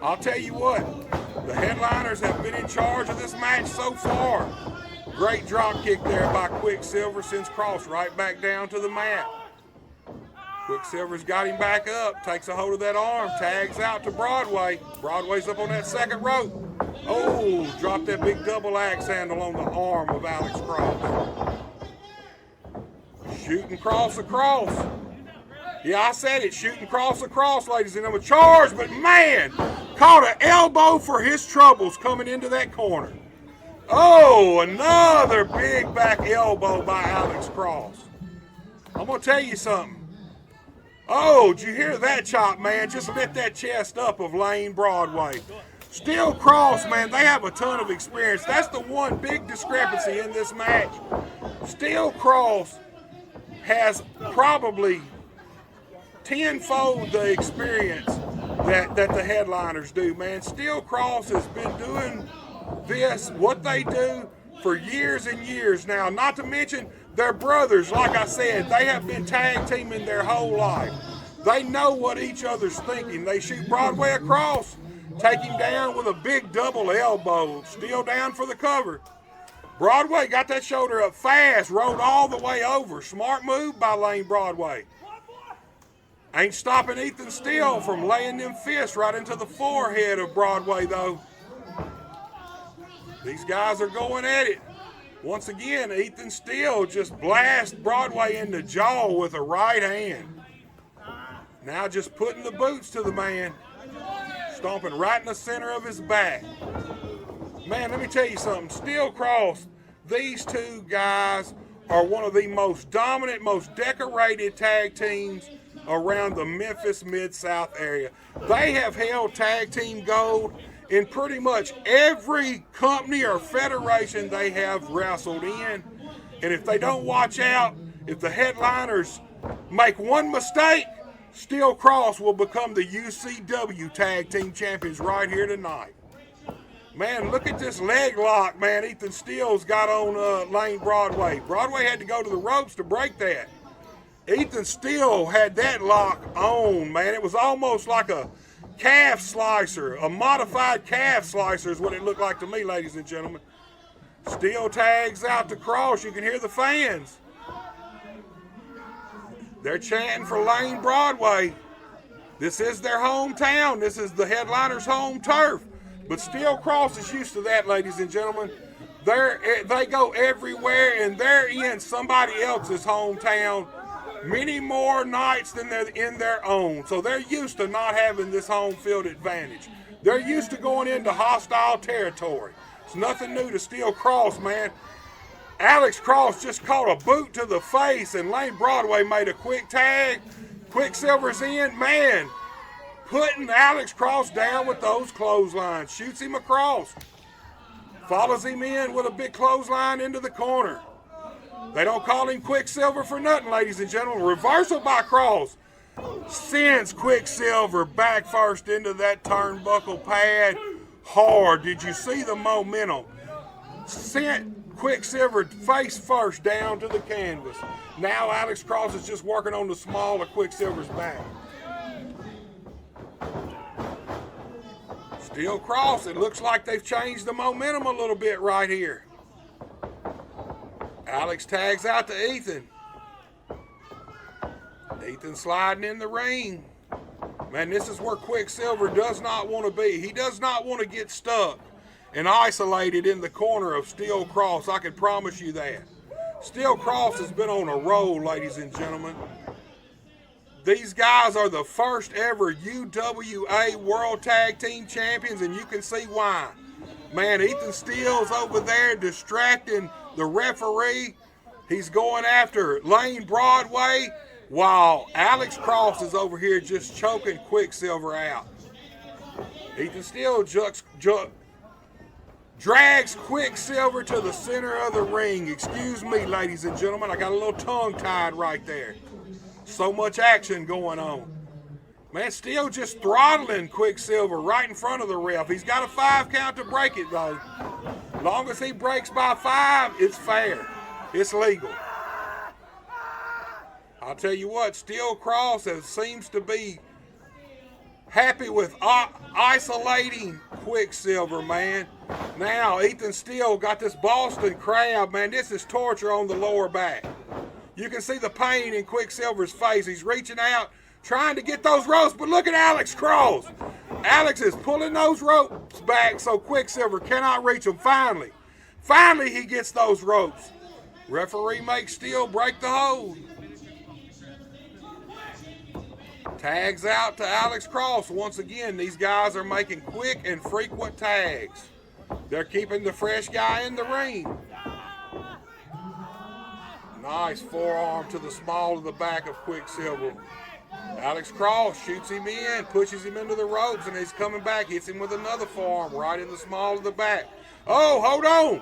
I'll tell you what, the headliners have been in charge of this match so far. Great drop kick there by Quicksilver, sends Cross right back down to the mat. Quicksilver's got him back up, takes a hold of that arm, tags out to Broadway. Broadway's up on that second rope. Oh, dropped that big double axe handle on the arm of Alex Cross. Shooting Cross across. Yeah, I said it, shooting Cross across, ladies and gentlemen. Charge, but man, caught an elbow for his troubles coming into that corner. Oh, another big back elbow by Alex Cross. I'm going to tell you something. Oh, did you hear that chop, man? Just lit that chest up of Lane Broadway. Steel Cross, man, they have a ton of experience. That's the one big discrepancy in this match. Steel Cross has probably tenfold the experience that the headliners do, man. Steel Cross has been doing this, what they do, for years and years now. Not to mention they're brothers. Like I said, they have been tag teaming their whole life. They know what each other's thinking. They shoot Broadway across, take him down with a big double elbow. Steel down for the cover. Broadway got that shoulder up fast, rolled all the way over. Smart move by Lane Broadway. Ain't stopping Ethan Steele from laying them fists right into the forehead of Broadway, though. These guys are going at it. Once again, Ethan Steele just blasts Broadway in the jaw with a right hand. Now just putting the boots to the man, stomping right in the center of his back. Man, let me tell you something. Steel Cross, these two guys are one of the most dominant, most decorated tag teams around the Memphis Mid-South area. They have held tag team gold in pretty much every company or federation they have wrestled in. And if they don't watch out, if the headliners make one mistake, Steel Cross will become the UCW tag team champions right here tonight. Man, look at this leg lock, man, Ethan Steele's got on Lane Broadway. Broadway had to go to the ropes to break that. Ethan Steele had that lock on, man. It was almost like a calf slicer, a modified calf slicer is what it looked like to me, ladies and gentlemen. Steele tags out to Cross. You can hear the fans. They're chanting for Lane Broadway. This is their hometown. This is the headliner's home turf. But Steel Cross is used to that, ladies and gentlemen. They go everywhere, and they're in somebody else's hometown many more nights than they're in their own. So they're used to not having this home field advantage. They're used to going into hostile territory. It's nothing new to Steel Cross, man. Alex Cross just caught a boot to the face, and Lane Broadway made a quick tag. Quicksilver's in, man, putting Alex Cross down with those clotheslines. Shoots him across. Follows him in with a big clothesline into the corner. They don't call him Quicksilver for nothing, ladies and gentlemen. Reversal by Cross sends Quicksilver back first into that turnbuckle pad hard. Did you see the momentum? Sent Quicksilver face first down to the canvas. Now Alex Cross is just working on the small of Quicksilver's back. Steel Cross, it looks like they've changed the momentum a little bit right here. Alex tags out to Ethan. Ethan sliding in the ring. Man, this is where Quicksilver does not want to be. He does not want to get stuck and isolated in the corner of Steel Cross. I can promise you that. Steel Cross has been on a roll, ladies and gentlemen. These guys are the first ever UWA World Tag Team Champions, and you can see why. Man, Ethan Steele's over there distracting the referee. He's going after Lane Broadway, while Alex Cross is over here just choking Quicksilver out. Ethan Steele drags Quicksilver to the center of the ring. Excuse me, ladies and gentlemen, I got a little tongue-tied right there. So much action going on. Man, Steele just throttling Quicksilver right in front of the ref. He's got a 5 count to break it, though. Long as he breaks by 5, it's fair. It's legal. I'll tell you what, Steel Cross seems to be happy with isolating Quicksilver, man. Now, Ethan Steele got this Boston Crab, man. This is torture on the lower back. You can see the pain in Quicksilver's face. He's reaching out, trying to get those ropes, but look at Alex Cross. Alex is pulling those ropes back so Quicksilver cannot reach them. Finally, he gets those ropes. Referee makes Steele break the hold. Tags out to Alex Cross. Once again, these guys are making quick and frequent tags. They're keeping the fresh guy in the ring. Nice forearm to the small of the back of Quicksilver. Alex Cross shoots him in, pushes him into the ropes, and he's coming back, hits him with another forearm right in the small of the back. Oh, hold on.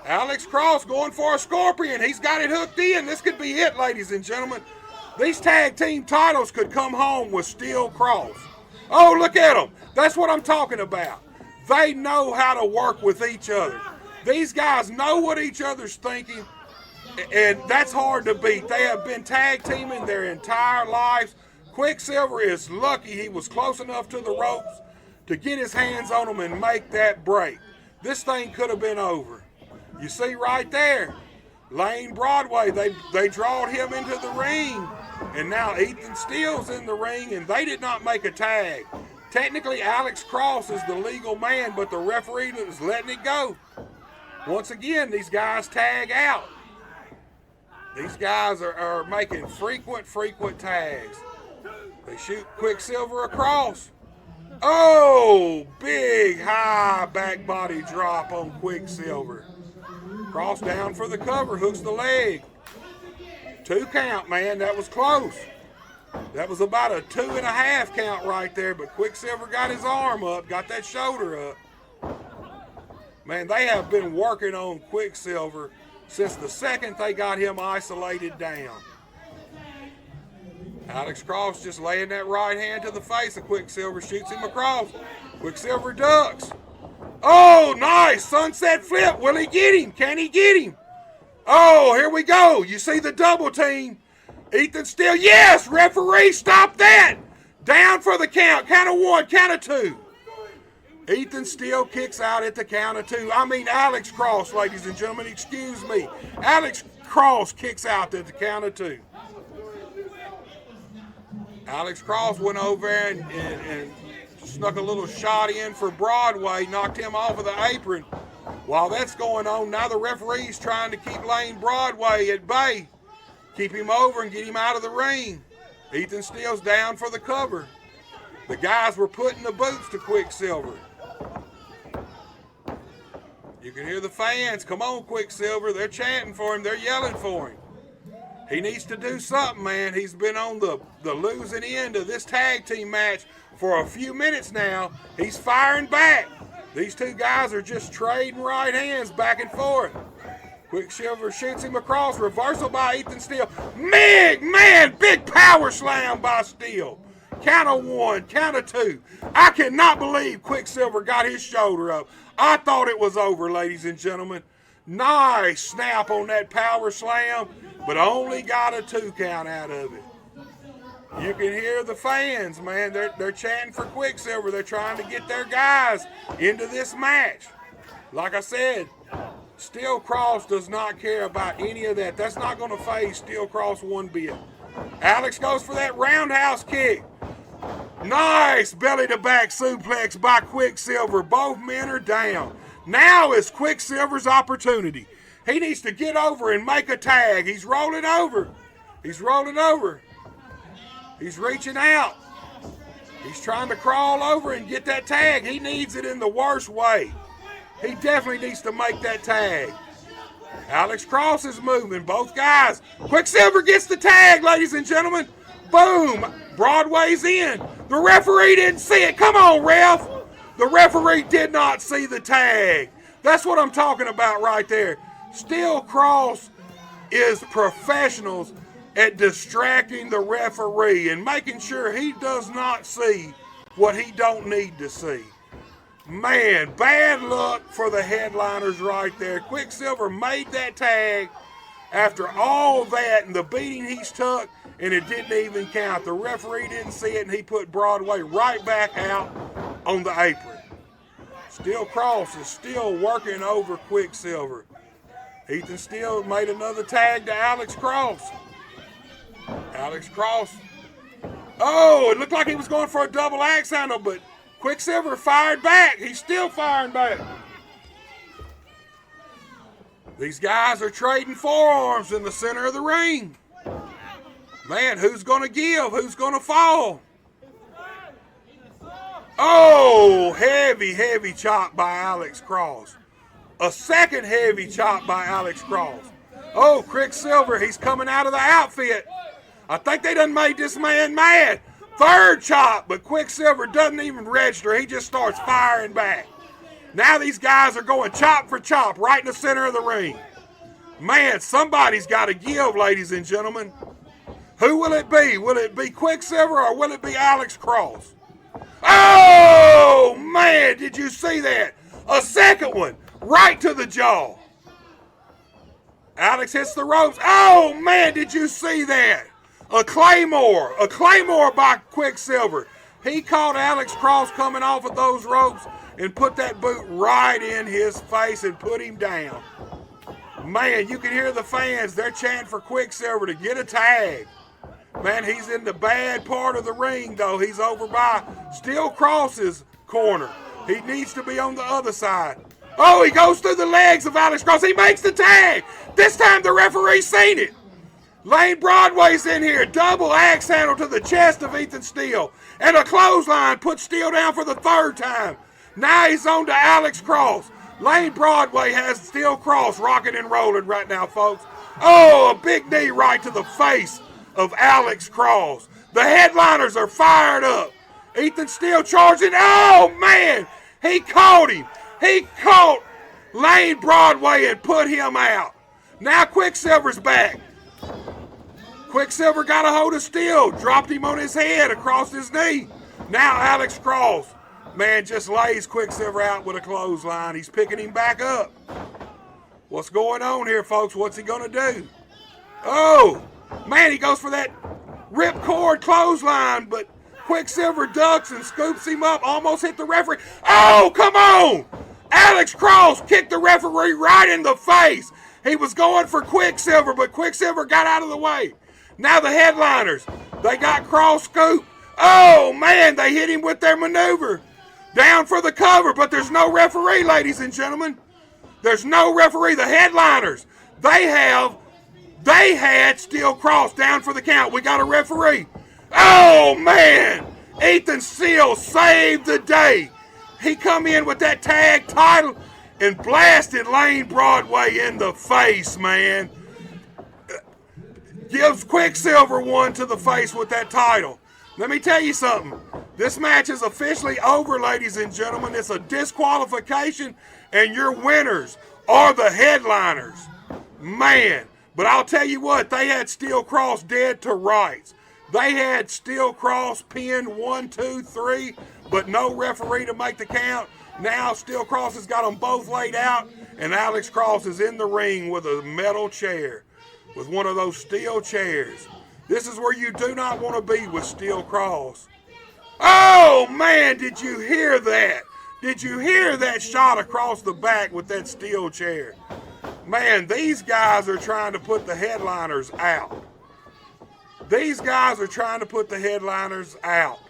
Alex Cross going for a scorpion. He's got it hooked in. This could be it, ladies and gentlemen. These tag team titles could come home with Steel Cross. Oh, look at them. That's what I'm talking about. They know how to work with each other. These guys know what each other's thinking, and that's hard to beat. They have been tag teaming their entire lives. Quicksilver is lucky he was close enough to the ropes to get his hands on them and make that break. This thing could have been over. You see right there, Lane Broadway, they drawed him into the ring. And now Ethan Steele's in the ring, and they did not make a tag. Technically, Alex Cross is the legal man, but the referee is letting it go. Once again, these guys tag out. These guys are making frequent tags. They shoot Quicksilver across. Oh, big high back body drop on Quicksilver. Cross down for the cover, hooks the leg. 2 count, man. That was close. That was about a 2.5 count right there, but Quicksilver got his arm up, got that shoulder up. Man, they have been working on Quicksilver since the second they got him isolated down. Alex Cross just laying that right hand to the face of Quicksilver, shoots him across. Quicksilver ducks. Oh, nice sunset flip. Will he get him? Can he get him? Oh, here we go. You see the double team. Ethan Steele, yes, referee, stop that. Down for the count. Count of 1, count of 2. Ethan Steele kicks out at the count of 2. I mean Alex Cross, ladies and gentlemen, excuse me. Alex Cross kicks out at the count of 2. Alex Cross went over and snuck a little shot in for Broadway, knocked him off of the apron. While that's going on, now the referee's trying to keep Lane Broadway at bay. Keep him over and get him out of the ring. Ethan Steele's down for the cover. The guys were putting the boots to Quicksilver. You can hear the fans. Come on, Quicksilver. They're chanting for him. They're yelling for him. He needs to do something, man. He's been on the losing end of this tag team match for a few minutes now. He's firing back. These two guys are just trading right hands back and forth. Quicksilver shoots him across. Reversal by Ethan Steele. Big power slam by Steele. Count of 1, count of 2. I cannot believe Quicksilver got his shoulder up. I thought it was over, ladies and gentlemen. Nice snap on that power slam, but only got a 2 count out of it. You can hear the fans, man. They're chanting for Quicksilver. They're trying to get their guys into this match. Like I said, Steel Cross does not care about any of that. That's not going to faze Steel Cross one bit. Alex goes for that roundhouse kick. Nice belly-to-back suplex by Quicksilver. Both men are down. Now is Quicksilver's opportunity. He needs to get over and make a tag. He's rolling over. He's rolling over. He's reaching out. He's trying to crawl over and get that tag. He needs it in the worst way. He definitely needs to make that tag. Alex Cross is moving. Both guys. Quicksilver gets the tag, ladies and gentlemen. Boom. Broadway's in. The referee didn't see it. Come on, ref. The referee did not see the tag. That's what I'm talking about right there. Steel Cross is professionals at distracting the referee and making sure he does not see what he don't need to see. Man, bad luck for the headliners right there. Quicksilver made that tag. After all that and the beating he's took, and it didn't even count. The referee didn't see it, and he put Broadway right back out on the apron. Steel Cross is still working over Quicksilver. Ethan Steele made another tag to Alex Cross. Alex Cross. Oh, it looked like he was going for a double axe handle, but Quicksilver fired back. He's still firing back. These guys are trading forearms in the center of the ring. Man, who's going to give? Who's going to fall? Oh, heavy chop by Alex Cross. A second heavy chop by Alex Cross. Oh, Quicksilver, he's coming out of the outfit. I think they done made this man mad. Third chop, but Quicksilver doesn't even register. He just starts firing back. Now these guys are going chop for chop right in the center of the ring. Man, somebody's got to give, ladies and gentlemen. Who will it be? Will it be Quicksilver or will it be Alex Cross? Oh, man, did you see that? A second one, right to the jaw. Alex hits the ropes. Oh, man, did you see that? A claymore by Quicksilver. He caught Alex Cross coming off of those ropes and put that boot right in his face and put him down. Man, you can hear the fans. They're chanting for Quicksilver to get a tag. Man, he's in the bad part of the ring, though. He's over by Steel Cross's corner. He needs to be on the other side. Oh, he goes through the legs of Alex Cross. He makes the tag. This time the referee seen it. Lane Broadway's in here. Double axe handle to the chest of Ethan Steele. And a clothesline puts Steele down for the third time. Now he's on to Alex Cross. Lane Broadway has Steel Cross rocking and rolling right now, folks. Oh, a big knee right to the face of Alex Cross. The headliners are fired up. Ethan Steele charging. Oh, man. He caught him. He caught Lane Broadway and put him out. Now Quicksilver's back. Quicksilver got a hold of Steele, dropped him on his head across his knee. Now Alex Cross, man, just lays Quicksilver out with a clothesline. He's picking him back up. What's going on here, folks? What's he going to do? Oh, man, he goes for that ripcord clothesline, but Quicksilver ducks and scoops him up, almost hit the referee. Oh, come on! Alex Cross kicked the referee right in the face. He was going for Quicksilver, but Quicksilver got out of the way. Now the headliners, they got Cross scooped. Oh, man, they hit him with their maneuver. Down for the cover, but there's no referee, ladies and gentlemen. There's no referee. The headliners, they had Steel Cross down for the count. We got a referee. Oh, man, Ethan Steele saved the day. He come in with that tag title and blasted Lane Broadway in the face, man. Gives Quicksilver one to the face with that title. Let me tell you something. This match is officially over, ladies and gentlemen. It's a disqualification, and your winners are the headliners. Man, but I'll tell you what, they had Steel Cross dead to rights. They had Steel Cross pinned 1, 2, 3, but no referee to make the count. Now Steel Cross has got them both laid out, and Alex Cross is in the ring with a metal chair, with one of those steel chairs. This is where you do not want to be with Steel Cross. Oh, man, did you hear that? Did you hear that shot across the back with that steel chair? Man, these guys are trying to put the headliners out. These guys are trying to put the headliners out.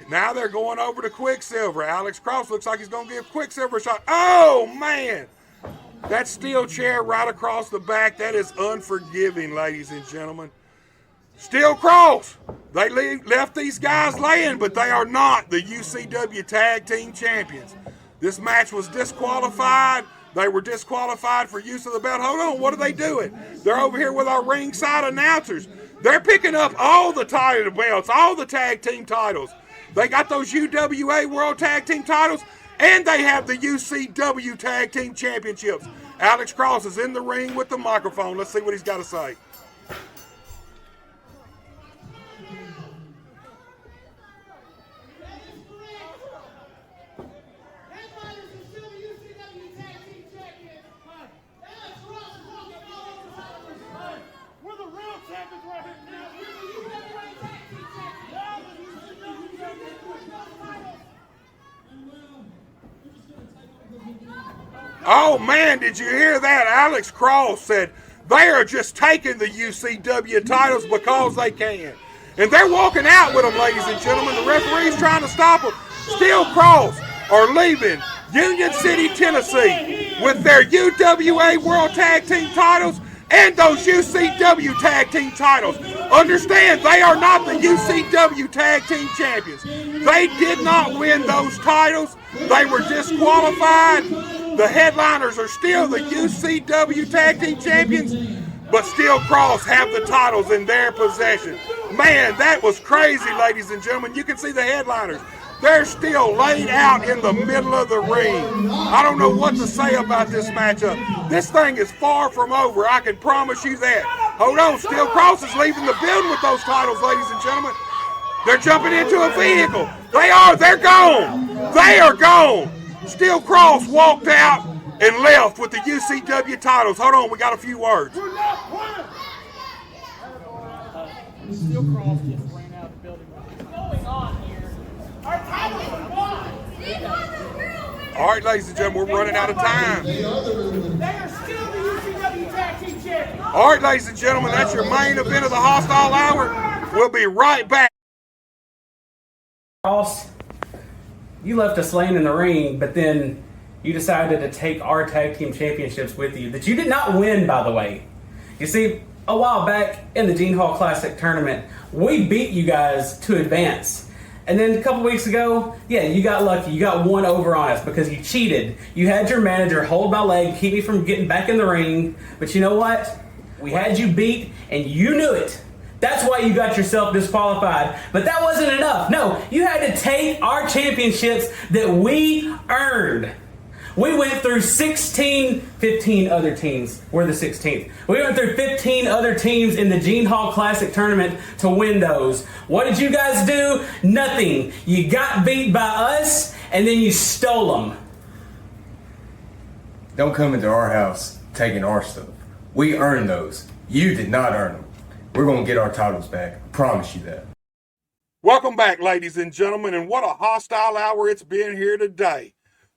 Now they're going over to Quicksilver. Alex Cross looks like he's going to give Quicksilver a shot. Oh, man. That steel chair right across the back, that is unforgiving, ladies and gentlemen. Steel Cross, they left these guys laying, but they are not the UCW Tag Team Champions. This match was disqualified. They were disqualified for use of the belt. Hold on, what are they doing? They're over here with our ringside announcers. They're picking up all the title belts, all the tag team titles. They got those UWA World Tag Team titles, and they have the UCW Tag Team Championships. Alex Cross is in the ring with the microphone. Let's see what he's got to say. Oh man, did you hear that? Alex Cross said they are just taking the UCW titles because they can. And they're walking out with them, ladies and gentlemen. The referee's trying to stop them. Steel Cross are leaving Union City, Tennessee with their UWA World Tag Team titles and those UCW Tag Team titles. Understand, they are not the UCW Tag Team champions. They did not win those titles. They were disqualified. The headliners are still the UCW Tag Team champions, but Steel Cross have the titles in their possession. Man, that was crazy, ladies and gentlemen. You can see the headliners. They're still laid out in the middle of the ring. I don't know what to say about this matchup. This thing is far from over. I can promise you that. Hold on. Steel Cross is leaving the building with those titles, ladies and gentlemen. They're jumping into a vehicle. They are. They're gone. They are gone. Steel Cross walked out and left with the UCW titles. Hold on. We got a few words. Steel Cross just ran out of the building. What's going on here? Our titles are gone. All right, ladies and gentlemen, we're running out of time. They are still the UCW Tag Team Champions. All right, ladies and gentlemen, that's your main event of the Hostile Hour. We'll be right back. Cross, you left us laying in the ring, but then you decided to take our tag team championships with you that you did not win, by the way. You see, a while back in the Gene Hall Classic tournament, we beat you guys to advance. And then a couple weeks ago, yeah, you got lucky. You got one over on us because you cheated. You had your manager hold my leg, keep me from getting back in the ring. But you know what? We had you beat, and you knew it. That's why you got yourself disqualified. But that wasn't enough. No, you had to take our championships that we earned. We went through 15 other teams. We're the 16th. We went through 15 other teams in the Gene Hall Classic tournament to win those. What did you guys do? Nothing. You got beat by us, and then you stole them. Don't come into our house taking our stuff. We earned those. You did not earn them. We're going to get our titles back. I promise you that. Welcome back, ladies and gentlemen, and what a hostile hour it's been here today.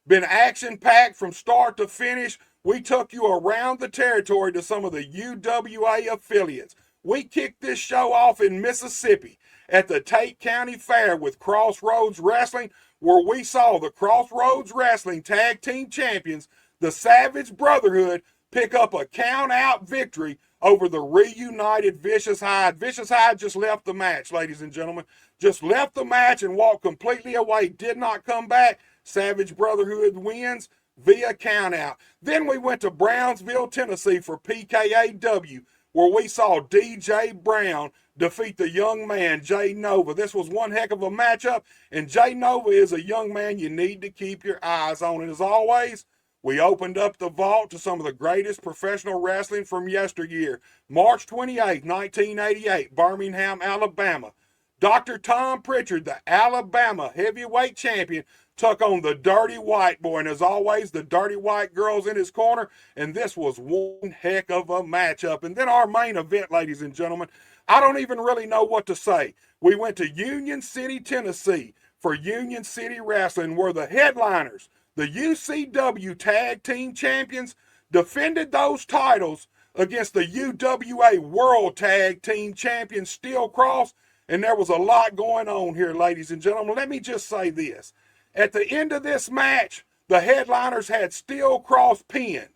Been action-packed from start to finish. We took you around the territory to some of the UWA affiliates. We kicked this show off in Mississippi at the Tate County Fair with Crossroads Wrestling, where we saw the Crossroads Wrestling Tag Team Champions, the Savage Brotherhood, pick up a count-out victory over the reunited Vicious Hyde. Vicious Hyde just left the match, ladies and gentlemen. Just left the match and walked completely away. Did not come back. Savage Brotherhood wins via countout. Then we went to Brownsville, Tennessee for PKAW, where we saw DJ Brown defeat the young man, Jay Nova. This was one heck of a matchup, and Jay Nova is a young man you need to keep your eyes on. And as always, we opened up the vault to some of the greatest professional wrestling from yesteryear. March 28, 1988, Birmingham, Alabama. Dr. Tom Pritchard, the Alabama heavyweight champion, took on the Dirty White Boy. And as always, the Dirty White Girl's in his corner. And this was one heck of a matchup. And then our main event, ladies and gentlemen, I don't even really know what to say. We went to Union City, Tennessee for Union City Wrestling, where the headliners, the UCW Tag Team Champions, defended those titles against the UWA World Tag Team Champion Steel Cross. And there was a lot going on here, ladies and gentlemen. Let me just say this. At the end of this match, the headliners had Steel Cross pinned,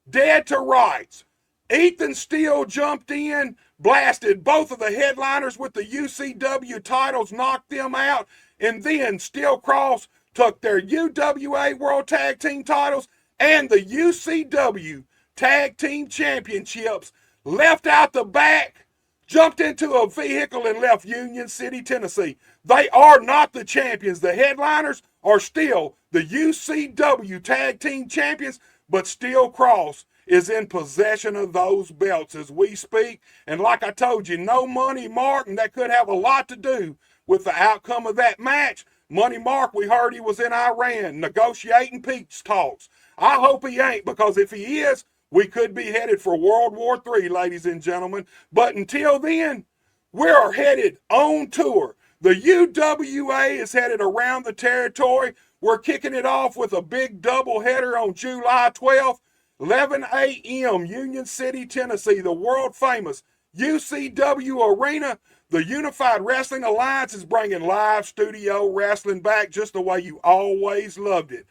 dead to rights. Ethan Steele jumped in, blasted both of the headliners with the UCW titles, knocked them out, and then Steel Cross took their UWA World Tag Team titles and the UCW Tag Team Championships, left out the back, jumped into a vehicle, and left Union City, Tennessee. They are not the champions. The headliners are still the UCW Tag Team Champions, but Steel Cross is in possession of those belts as we speak. And like I told you, no Money Mark, and that could have a lot to do with the outcome of that match. Money Mark, we heard he was in Iran negotiating peace talks. I hope he ain't, because if he is, we could be headed for World War III, ladies and gentlemen. But until then, we are headed on tour. The UWA is headed around the territory We're kicking it off with a big doubleheader on July 12th, 11 a.m., Union City, Tennessee, the world famous UCW Arena. The Unified Wrestling Alliance is bringing live studio wrestling back just the way you always loved it.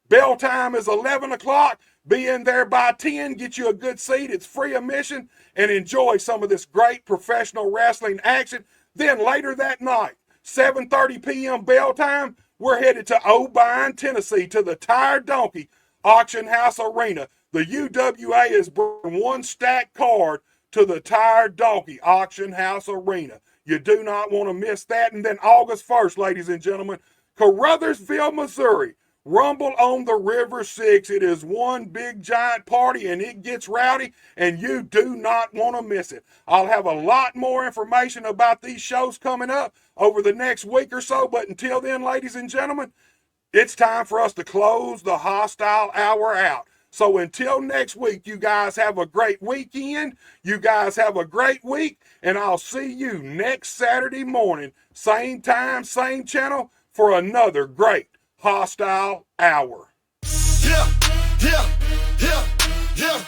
Bell time is 11 o'clock. Be in there by 10, get you a good seat. It's free admission, and enjoy some of this great professional wrestling action. Then later that night, 7:30 p.m. bell time, we're headed to O'Bine, Tennessee, to the Tired Donkey Auction House Arena. The UWA is bringing one stacked card to the Tired Donkey Auction House Arena. You do not want to miss that. And then August 1st, ladies and gentlemen, Caruthersville, Missouri, Rumble on the River 6. It is one big giant party, and it gets rowdy, and you do not want to miss it. I'll have a lot more information about these shows coming up over the next week or so, but until then, ladies and gentlemen, it's time for us to close the Hostile Hour out. So until next week, you guys have a great weekend. You guys have a great week, and I'll see you next Saturday morning, same time, same channel, for another great Hostile Hour. Yeah, yeah, yeah, yeah.